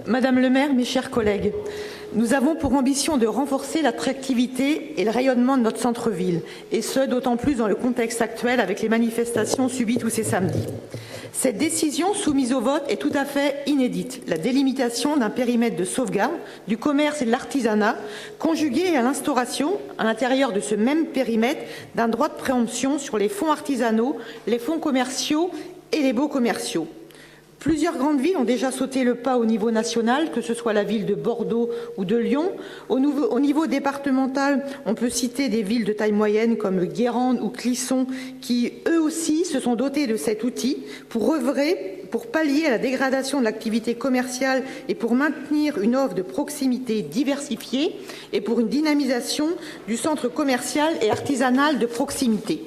Madame le maire, mes chers collègues, nous avons pour ambition de renforcer l'attractivité et le rayonnement de notre centre-ville, et ce, d'autant plus dans le contexte actuel avec les manifestations subies tous ces samedis. Cette décision soumise au vote est tout à fait inédite. La délimitation d'un périmètre de sauvegarde du commerce et de l'artisanat, conjuguée à l'instauration, à l'intérieur de ce même périmètre, d'un droit de préemption sur les fonds artisanaux, les fonds commerciaux et les baux commerciaux. Plusieurs grandes villes ont déjà sauté le pas au niveau national, que ce soit la ville de Bordeaux ou de Lyon. Au niveau départemental, on peut citer des villes de taille moyenne comme Guérande ou Clisson qui, eux aussi, se sont dotés de cet outil pour œuvrer, pour pallier à la dégradation de l'activité commerciale et pour maintenir une offre de proximité diversifiée et pour une dynamisation du centre commercial et artisanal de proximité.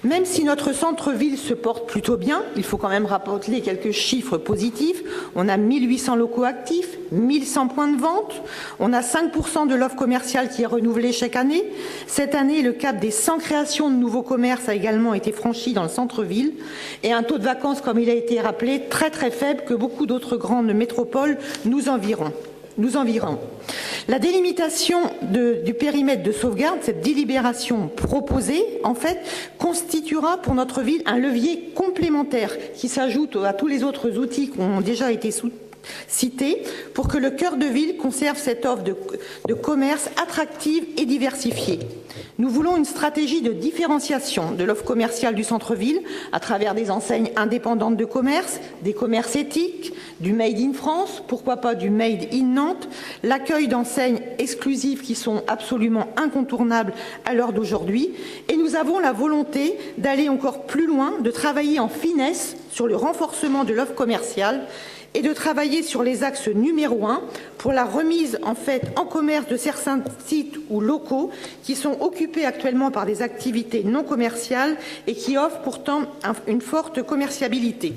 Même si notre centre-ville se porte plutôt bien, il faut quand même rappeler quelques chiffres positifs. On a 1800 locaux actifs, 1100 points de vente, on a 5% de l'offre commerciale qui est renouvelée chaque année. Cette année, le cap des 100 créations de nouveaux commerces a également été franchi dans le centre-ville et un taux de vacances, comme il a été rappelé, très très faible que beaucoup d'autres grandes métropoles nous environnent. La délimitation du périmètre de sauvegarde, cette délibération proposée, en fait, constituera pour notre ville un levier complémentaire qui s'ajoute à tous les autres outils qui ont déjà été cités pour que le cœur de ville conserve cette offre de commerce attractive et diversifiée. Nous voulons une stratégie de différenciation de l'offre commerciale du centre-ville à travers des enseignes indépendantes de commerce, des commerces éthiques, du Made in France, pourquoi pas du Made in Nantes, l'accueil d'enseignes exclusives qui sont absolument incontournables à l'heure d'aujourd'hui. Et nous avons la volonté d'aller encore plus loin, de travailler en finesse sur le renforcement de l'offre commerciale et de travailler sur les axes numéro 1 pour la remise en commerce de certains sites ou locaux qui sont occupés actuellement par des activités non commerciales et qui offrent pourtant une forte commerciabilité.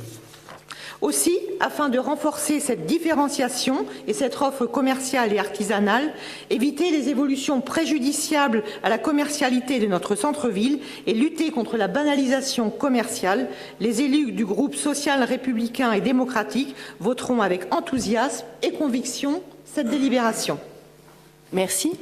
Aussi, afin de renforcer cette différenciation et cette offre commerciale et artisanale, éviter les évolutions préjudiciables à la commercialité de notre centre-ville et lutter contre la banalisation commerciale, les élus du groupe social, républicain et démocratique voteront avec enthousiasme et conviction cette délibération. Merci.